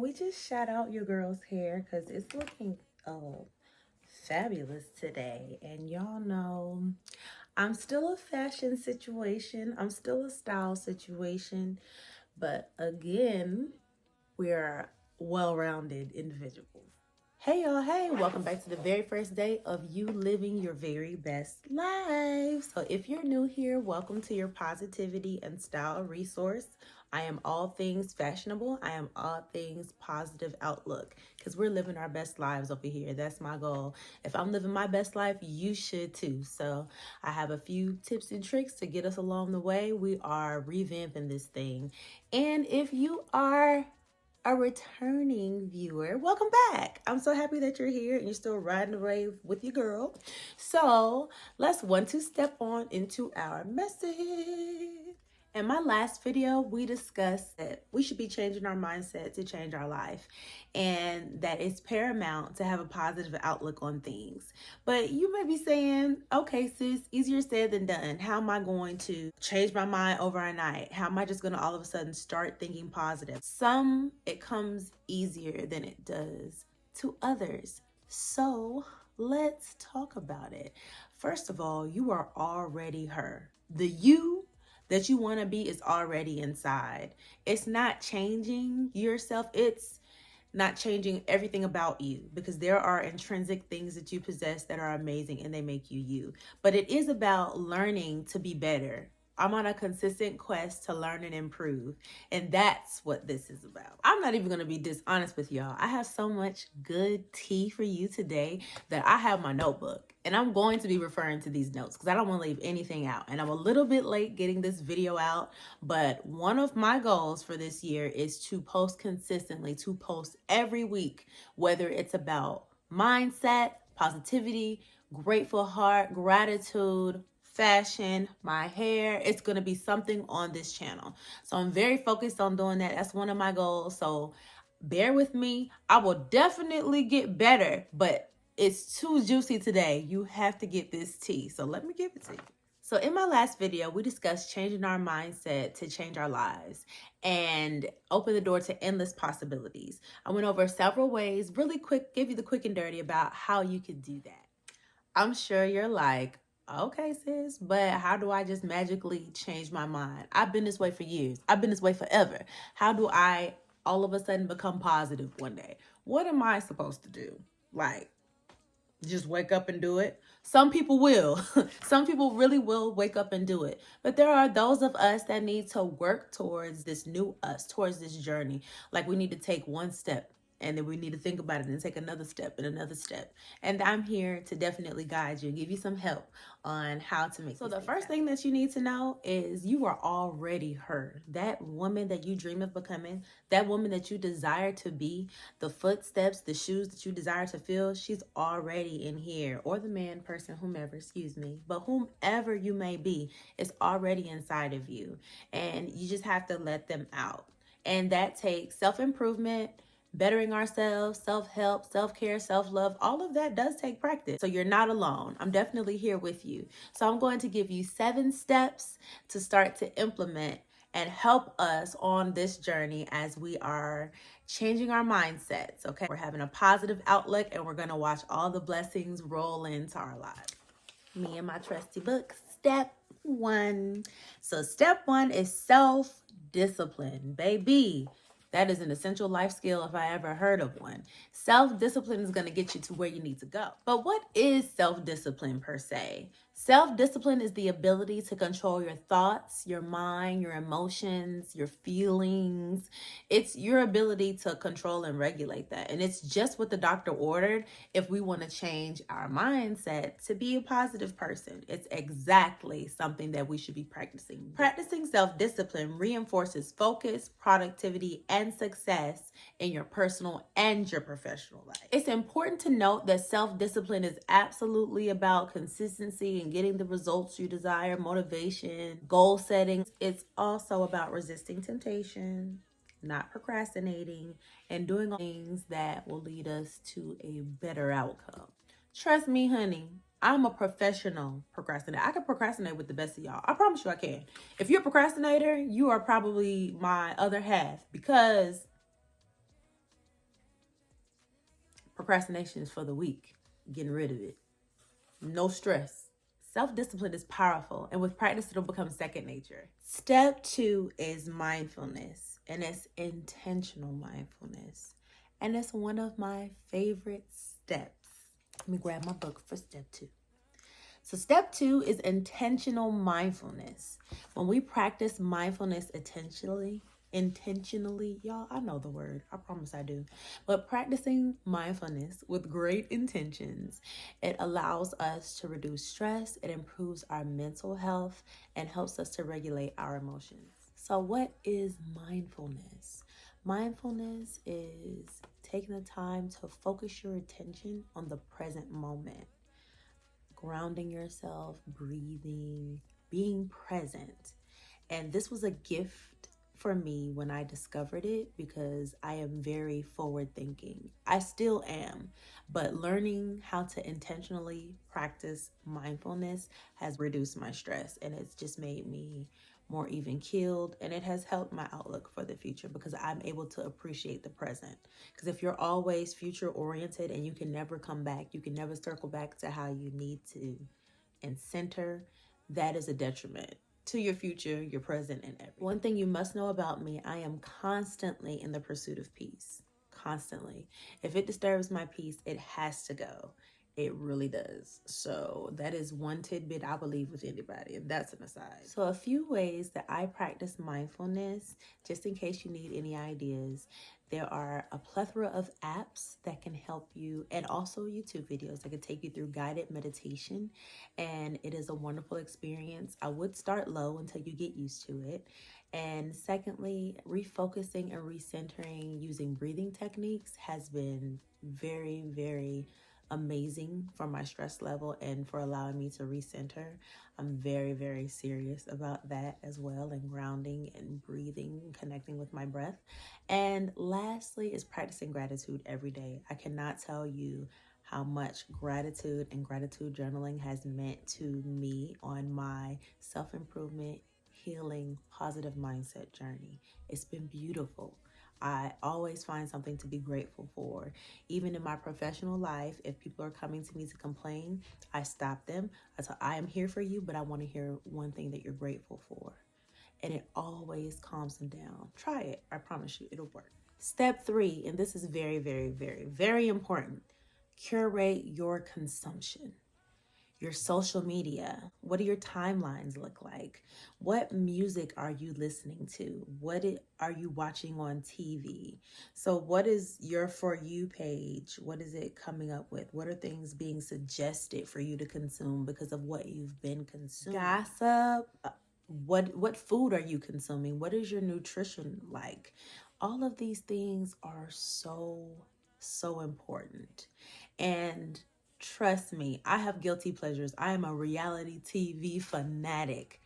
we just shout out your girl's hair because it's looking fabulous today. And y'all know I'm still a fashion situation, I'm still a style situation, but again, we're well-rounded individuals. Hey y'all, hey, welcome back to the very first day of you living your very best life. So if you're new here, welcome to your positivity and style resource. I am all things fashionable. I am all things positive outlook because we're living our best lives over here. That's my goal. If I'm living my best life, you should too. So I have a few tips and tricks to get us along the way. We are revamping this thing. And if you are a returning viewer, welcome back. I'm so happy that you're here and you're still riding the wave with your girl. So let's 1-2 step on into our message. In my last video, we discussed that we should be changing our mindset to change our life, and that it's paramount to have a positive outlook on things. But you may be saying, okay, sis, easier said than done. How am I going to change my mind overnight? How am I just going to all of a sudden start thinking positive? Some, it comes easier than it does to others. So let's talk about it. First of all, you are already her. The you that you want to be is already inside. It's not changing yourself. It's not changing everything about you, because there are intrinsic things that you possess that are amazing and they make you you. But it is about learning to be better. I'm on a consistent quest to learn and improve. And that's what this is about. I'm not even going to be dishonest with y'all. I have so much good tea for you today that I have my notebook. And I'm going to be referring to these notes because I don't want to leave anything out. And I'm a little bit late getting this video out. But one of my goals for this year is to post consistently, to post every week, whether it's about mindset, positivity, grateful heart, gratitude, fashion, my hair. It's going to be something on this channel. So I'm very focused on doing that. That's one of my goals. So bear with me. I will definitely get better, but it's too juicy today. You have to get this tea. So let me give it to you. So in my last video, we discussed changing our mindset to change our lives and open the door to endless possibilities. I went over several ways, really quick, give you the quick and dirty about how you could do that. I'm sure you're like, okay, sis, but how do I just magically change my mind? I've been this way for years. I've been this way forever. How do I all of a sudden become positive one day? What am I supposed to do? Like, just wake up and do it? Some people will. Some people really will wake up and do it. But there are those of us that need to work towards this new us, towards this journey. Like, we need to take one step, and then we need to think about it and take another step and another step. And I'm here to definitely guide you, give you some help on how to make. So the first thing that you need to know is you are already her. That woman that you dream of becoming, that woman that you desire to be, the footsteps, the shoes that you desire to fill, she's already in here. Or the man, person, whomever, excuse me. But whomever you may be is already inside of you. And you just have to let them out. And that takes self-improvement, bettering ourselves, self-help, self-care, self-love. All of that does take practice. So you're not alone. I'm definitely here with you. So I'm going to give you 7 steps to start to implement and help us on this journey as we are changing our mindsets, okay? We're having a positive outlook and we're gonna watch all the blessings roll into our lives. Me and my trusty book, step 1. So step 1 is self-discipline, baby. That is an essential life skill if I ever heard of one. Self-discipline is going to get you to where you need to go. But what is self-discipline per se? Self-discipline is the ability to control your thoughts, your mind, your emotions, your feelings. It's your ability to control and regulate that. And it's just what the doctor ordered if we want to change our mindset to be a positive person. It's exactly something that we should be practicing. Practicing self-discipline reinforces focus, productivity, and success in your personal and your professional life. It's important to note that self-discipline is absolutely about consistency and getting the results you desire, motivation, goal setting. It's also about resisting temptation, not procrastinating, and doing things that will lead us to a better outcome. Trust me, honey, I'm a professional procrastinator. I can procrastinate with the best of y'all. I promise you I can. If you're a procrastinator, you are probably my other half, because Procrastination is for the weak. Getting rid of it. No stress. Self-discipline is powerful, and with practice, it'll become second nature. Step 2 is mindfulness, and it's intentional mindfulness. And it's one of my favorite steps. Let me grab my book for step 2. So step 2 is intentional mindfulness. When we practice mindfulness intentionally, y'all, I know the word, I promise I do, but practicing mindfulness with great intentions, it allows us to reduce stress, it improves our mental health, and helps us to regulate our emotions. So what is mindfulness? Mindfulness is taking the time to focus your attention on the present moment, grounding yourself, breathing, being present. And this was a gift for me when I discovered it because I am very forward thinking. I still am, but learning how to intentionally practice mindfulness has reduced my stress, and it's just made me more even keeled, and it has helped my outlook for the future because I'm able to appreciate the present. Because if you're always future oriented and you can never come back, you can never circle back to how you need to and center, that is a detriment to your future, your present, and everything. One thing you must know about me, I am constantly in the pursuit of peace. Constantly. If it disturbs my peace, it has to go. It really does. So that is one tidbit I believe with anybody, and that's an aside. So a few ways that I practice mindfulness, just in case you need any ideas. There are a plethora of apps that can help you, and also YouTube videos that can take you through guided meditation, and it is a wonderful experience. I would start low until you get used to it. And secondly, refocusing and recentering using breathing techniques has been very, very amazing for my stress level and for allowing me to recenter. I'm very, very serious about that as well, and grounding and breathing, connecting with my breath. And lastly is practicing gratitude every day. I cannot tell you how much gratitude and gratitude journaling has meant to me on my self-improvement, healing, positive mindset journey. It's been beautiful. I always find something to be grateful for. Even in my professional life, if people are coming to me to complain, I stop them. I tell, I am here for you, but I want to hear one thing that you're grateful for. And it always calms them down. Try it. I promise you, it'll work. Step 3, and this is very, very, very, very important. Curate your consumption. Your social media. What do your timelines look like? What music are you listening to? Are you watching on TV? So what is your For You page? What is it coming up with? What are things being suggested for you to consume because of what you've been consuming? Gossip. What food are you consuming? What is your nutrition like? All of these things are so important. And trust me, I have guilty pleasures. I am a reality TV fanatic,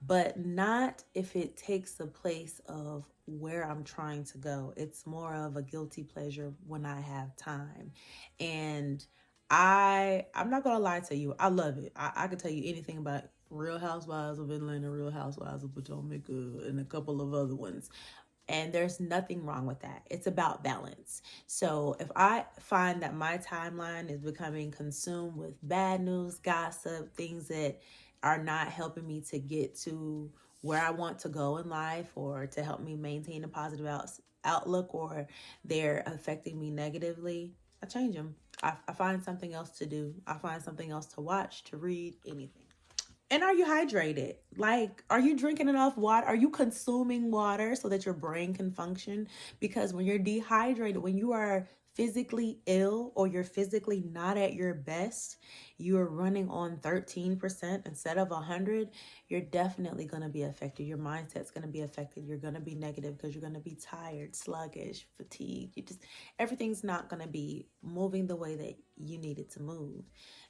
but not if it takes the place of where I'm trying to go. It's more of a guilty pleasure when I have time. And I'm not gonna lie to you, I love it. I could tell you anything about Real Housewives of Atlanta, Real Housewives of Potomac, and a couple of other ones. And there's nothing wrong with that. It's about balance. So if I find that my timeline is becoming consumed with bad news, gossip, things that are not helping me to get to where I want to go in life, or to help me maintain a positive outlook, or they're affecting me negatively, I change them. I find something else to do. I find something else to watch, to read, anything. And are you hydrated? Like, are you drinking enough water? Are you consuming water so that your brain can function? Because when you're dehydrated, when you are physically ill or you're physically not at your best, you're running on 13% instead of 100, you're definitely going to be affected. Your mindset's going to be affected. You're going to be negative because you're going to be tired, sluggish, fatigued. Everything's not going to be moving the way that you need it to move.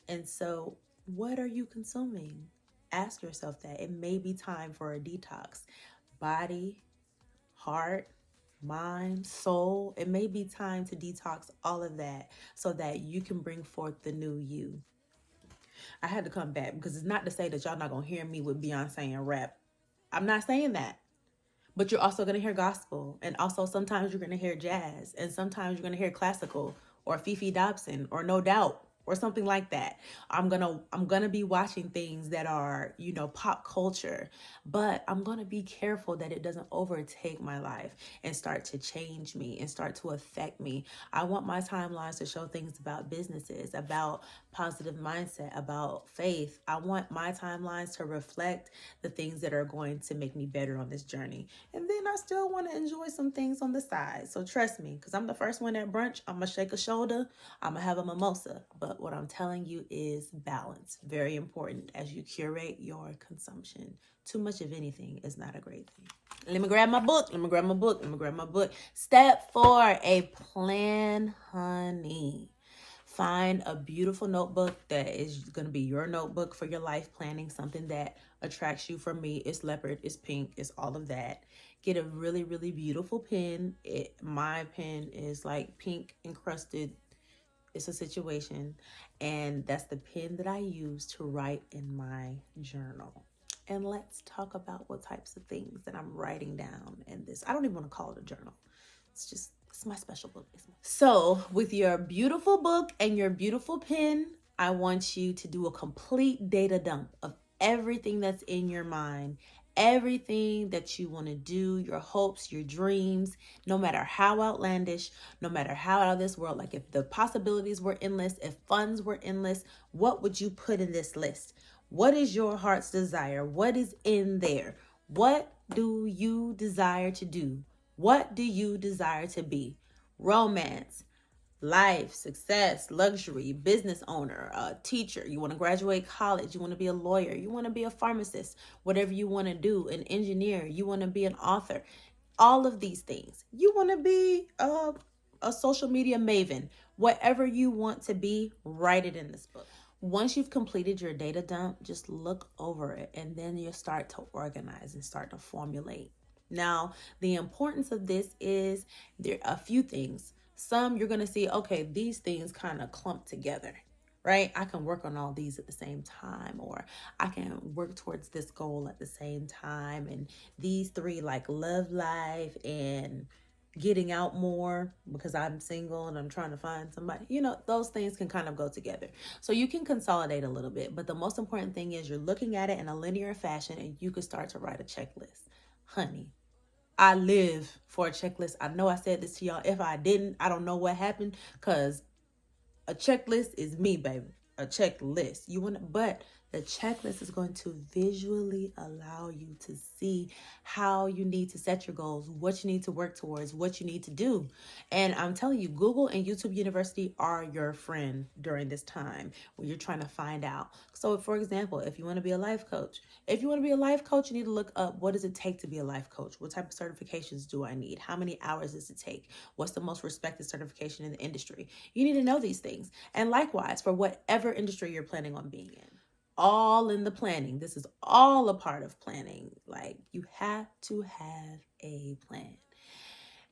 And so what are you consuming? Ask yourself that. It may be time for a detox. Body, heart, mind, soul. It may be time to detox all of that so that you can bring forth the new you. I had to come back because it's not to say that y'all not gonna hear me with Beyonce and rap. I'm not saying that. But you're also gonna hear gospel, and also sometimes you're gonna hear jazz, and sometimes you're gonna hear classical. or Fifi Dobson or No Doubt or something like that. I'm gonna be watching things that are, pop culture, but I'm gonna be careful that it doesn't overtake my life and start to change me and start to affect me. I want my timelines to show things about businesses, about positive mindset, about faith. I want my timelines to reflect the things that are going to make me better on this journey. And then I still want to enjoy some things on the side. So trust me, because I'm the first one at brunch. I'm going to shake a shoulder. I'm going to have a mimosa. But what I'm telling you is balance. Very important as you curate your consumption. Too much of anything is not a great thing. Let me grab my book. Step 4, a plan, honey. Find a beautiful notebook that is going to be your notebook for your life planning, something that attracts you. For me, it's leopard, it's pink, it's all of that. Get a really, really beautiful pen. My pen is like pink encrusted. It's a situation. And that's the pen that I use to write in my journal. And let's talk about what types of things that I'm writing down in this. I don't even want to call it a journal. It's my special book. So with your beautiful book and your beautiful pen, I want you to do a complete data dump of everything that's in your mind, everything that you want to do, your hopes, your dreams, no matter how outlandish, no matter how out of this world. Like if the possibilities were endless, if funds were endless, what would you put in this list? What is your heart's desire? What is in there? What do you desire to do? What do you desire to be? Romance, life, success, luxury, business owner, a teacher. You want to graduate college. You want to be a lawyer. You want to be a pharmacist. Whatever you want to do, an engineer. You want to be an author. All of these things. You want to be a social media maven. Whatever you want to be, write it in this book. Once you've completed your data dump, just look over it and then you'll start to organize and start to formulate. Now, the importance of this is there are a few things. Some you're going to see, okay, these things kind of clump together, right? I can work on all these at the same time, or I can work towards this goal at the same time. And these three, like love life and getting out more because I'm single and I'm trying to find somebody, those things can kind of go together. So you can consolidate a little bit, but the most important thing is you're looking at it in a linear fashion and you can start to write a checklist. Honey, I live for a checklist. I know I said this to y'all. If I didn't, I don't know what happened, because a checklist is me, baby. A checklist. But the checklist is going to visually allow you to see how you need to set your goals, what you need to work towards, what you need to do. And I'm telling you, Google and YouTube University are your friend during this time when you're trying to find out. So for example, if you want to be a life coach, you need to look up, what does it take to be a life coach? What type of certifications do I need? How many hours does it take? What's the most respected certification in the industry? You need to know these things. And likewise, for whatever industry you're planning on being in, all in the planning. This is all a part of planning. Like, you have to have a plan.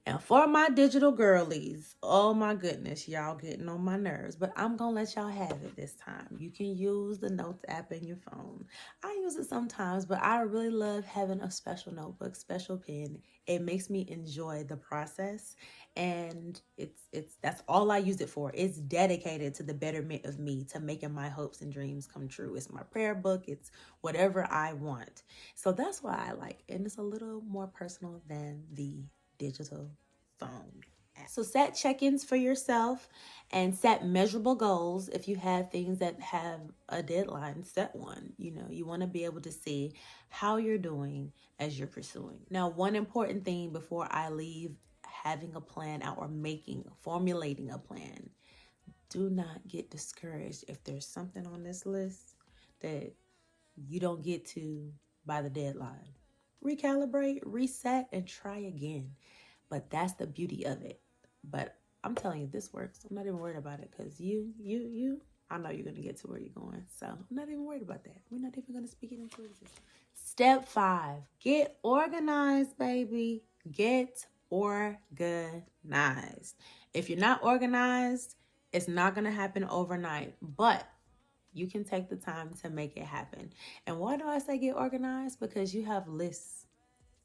And for my digital girlies, oh my goodness, y'all getting on my nerves, but I'm going to let y'all have it this time. You can use the Notes app in your phone. I use it sometimes, but I really love having a special notebook, special pen. It makes me enjoy the process, and that's all I use it for. It's dedicated to the betterment of me, to making my hopes and dreams come true. It's my prayer book. It's whatever I want. So that's why I like it. And it's a little more personal than the digital phone. So set check-ins for yourself and set measurable goals. If you have things that have a deadline, set one. You want to be able to see how you're doing as you're pursuing. Now, one important thing before I leave having a plan out or formulating a plan, do not get discouraged if there's something on this list that you don't get to by the deadline. Recalibrate, reset, and try again. But that's the beauty of it. But I'm telling you, this works. I'm not even worried about it, because I know you're going to get to where you're going. So I'm not even worried about that. We're not even going to speak it into existence. Step 5, get organized, baby. Get organized. If you're not organized, it's not going to happen overnight. But you can take the time to make it happen. And why do I say get organized? Because you have lists.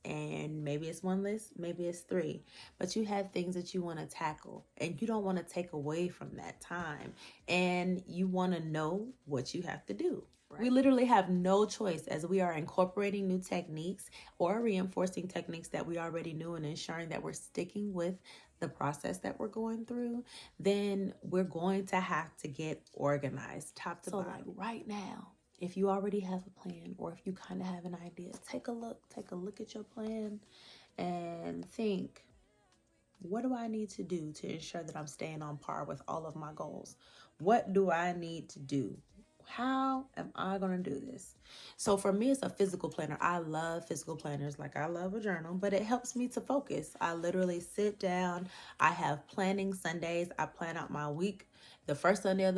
and maybe it's one list, maybe it's three, but you have things that you want to tackle and you don't want to take away from that time, and you want to know what you have to do. Right. We literally have no choice as we are incorporating new techniques or reinforcing techniques that we already knew and ensuring that we're sticking with the process that we're going through. Then we're going to have to get organized top to bottom. Like right now, if you already have a plan, or if you kind of have an idea, take a look at your plan and think, what do I need to do to ensure that I'm staying on par with all of my goals? What do I need to do? How am I going to do this? So for me, it's a physical planner. I love physical planners, like I love a journal, but it helps me to focus. I literally sit down. I have planning Sundays. I plan out my week. The first Sunday of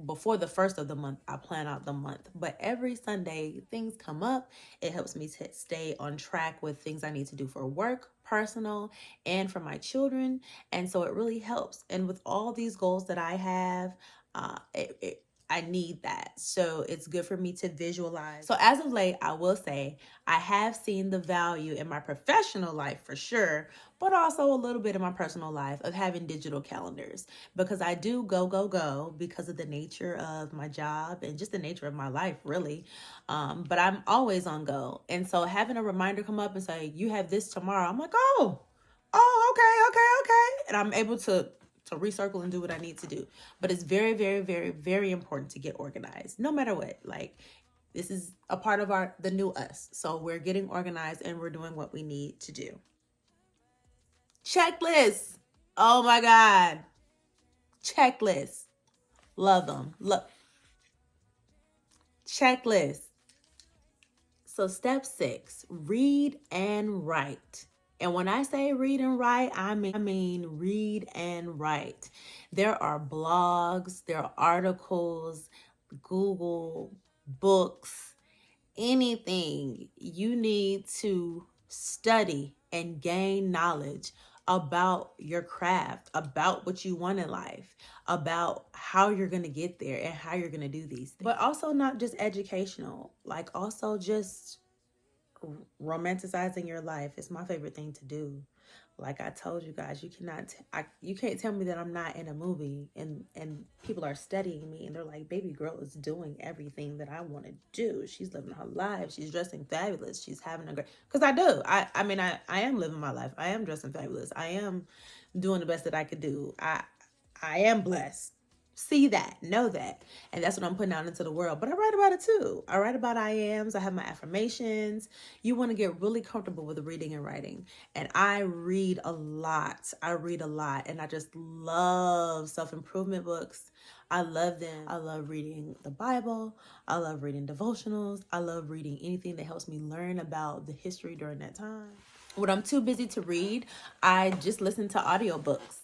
before the first of the month, I plan out the month. But every Sunday, things come up. It helps me to stay on track with things I need to do for work, personal, and for my children. And so it really helps. And with all these goals that I have, I need that. So it's good for me to visualize. So as of late, I will say I have seen the value in my professional life for sure, but also a little bit in my personal life of having digital calendars, because I do go because of the nature of my job and just the nature of my life, really. But I'm always on go. And so having a reminder come up and say, you have this tomorrow, I'm like, oh, okay. And I'm able to recircle and do what I need to do. But it's very, very, very, very important to get organized, no matter what. Like, this is a part of the new us. So we're getting organized and we're doing what we need to do. Checklists. Oh my God. Checklists. Love them. Checklists. So step 6, read and write. And when I say read and write, I mean read and write. There are blogs, there are articles, Google, books, anything. You need to study and gain knowledge about your craft, about what you want in life, about how you're going to get there and how you're going to do these things. But also not just educational, like also just romanticizing your life is my favorite thing to do. Like I told you guys, you can't tell me that I'm not in a movie and people are studying me and they're like, baby girl is doing everything that I want to do. She's living her life. She's dressing fabulous. She's having a great, because I do. I mean, I am living my life. I am dressing fabulous. I am doing the best that I could do. I am blessed. See that, know that. And that's what I'm putting out into the world. But I write about it too. I write about I ams. I have my affirmations. You want to get really comfortable with reading and writing. And I read a lot. And I just love self-improvement books. I love them. I love reading the Bible. I love reading devotionals. I love reading anything that helps me learn about the history during that time. When I'm too busy to read, I just listen to audiobooks.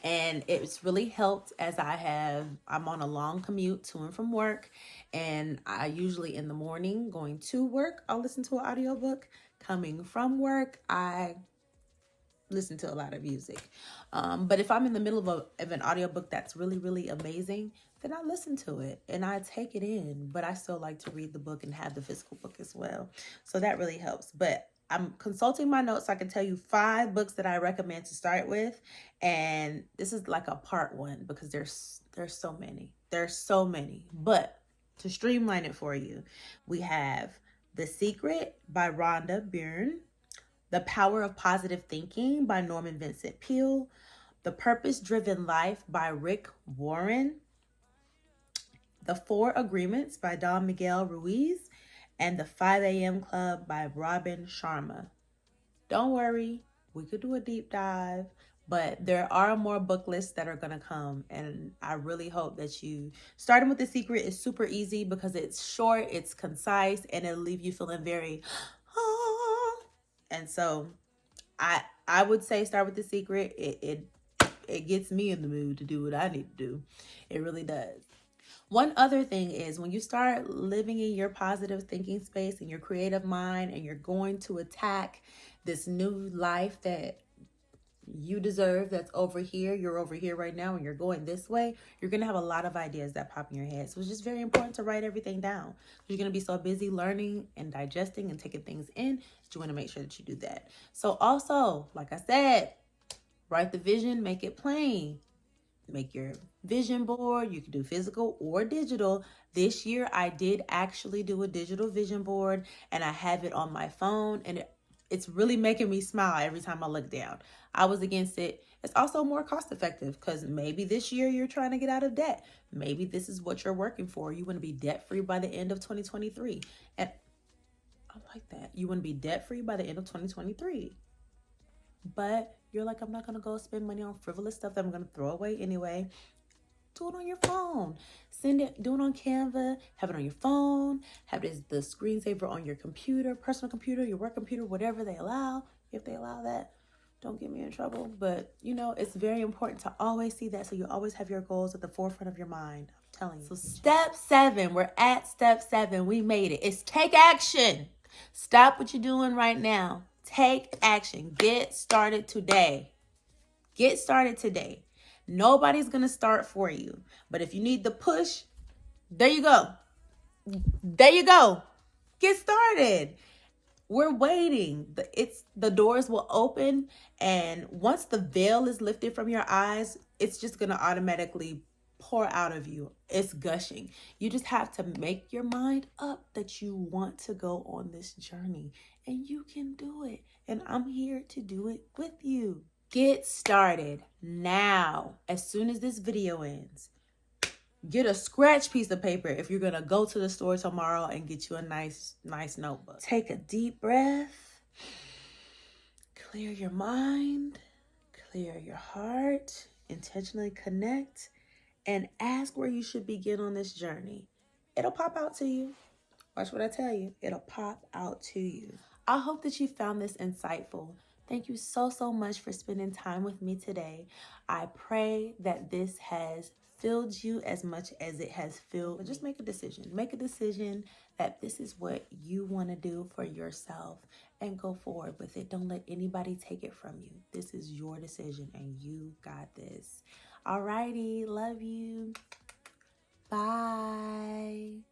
And it's really helped as I'm on a long commute to and from work. And I usually in the morning going to work, I'll listen to an audiobook. Coming from work, I listen to a lot of music. But if I'm in the middle of an audiobook that's really, really amazing, then I listen to it and I take it in. But I still like to read the book and have the physical book as well. So that really helps. But I'm consulting my notes so I can tell you 5 books that I recommend to start with. And this is like a part 1 because there's so many. There's so many. But to streamline it for you, we have The Secret by Rhonda Byrne, The Power of Positive Thinking by Norman Vincent Peale, The Purpose-Driven Life by Rick Warren, The 4 Agreements by Don Miguel Ruiz, and The 5 a.m. Club by Robin Sharma. Don't worry, we could do a deep dive, but there are more book lists that are going to come. And I really hope that starting with The Secret is super easy because it's short, it's concise, and it'll leave you feeling very, and so I would say start with The Secret. It gets me in the mood to do what I need to do. It really does. One other thing is when you start living in your positive thinking space and your creative mind and you're going to attack this new life that you deserve that's over here, you're over here right now and you're going this way, you're going to have a lot of ideas that pop in your head. So it's just very important to write everything down. You're going to be so busy learning and digesting and taking things in that you want to make sure that you do that. So also, like I said, write the vision, make it plain. Make your vision board. You can do physical or digital. This year I did actually do a digital vision board and I have it on my phone, and it's really making me smile every time I look down. I was against it. It's also more cost effective because maybe this year you're trying to get out of debt. Maybe this is what you're working for. You want to be debt free by the end of 2023. And I like that. You want to be debt free by the end of 2023. But you're like, I'm not going to go spend money on frivolous stuff that I'm going to throw away anyway. Do it on your phone. Send it, do it on Canva, have it on your phone, have it as the screensaver on your computer, personal computer, your work computer, whatever they allow. If they allow that, don't get me in trouble. But, you know, it's very important to always see that so you always have your goals at the forefront of your mind. I'm telling you. So step 7, we're at step 7. We made it. It's take action. Stop what you're doing right now. Take action. Get started today. Get started today. Nobody's going to start for you. But if you need the push, there you go. There you go. Get started. We're waiting. The doors will open, and once the veil is lifted from your eyes, it's just going to automatically pour out of you. It's gushing. You just have to make your mind up that you want to go on this journey, and you can do it. And I'm here to do it with you. Get started now. As soon as this video ends, get a scratch piece of paper if you're going to go to the store tomorrow and get you a nice notebook. Take a deep breath. Clear your mind. Clear your heart. Intentionally connect and ask where you should begin on this journey. It'll pop out to you. Watch what I tell you. It'll pop out to you. I hope that you found this insightful. Thank you so much for spending time with me today. I pray that this has filled you as much as it has filled. But just make a decision. Make a decision that this is what you want to do for yourself and go forward with it. Don't let anybody take it from you. This is your decision and you got this. Alrighty, love you. Bye.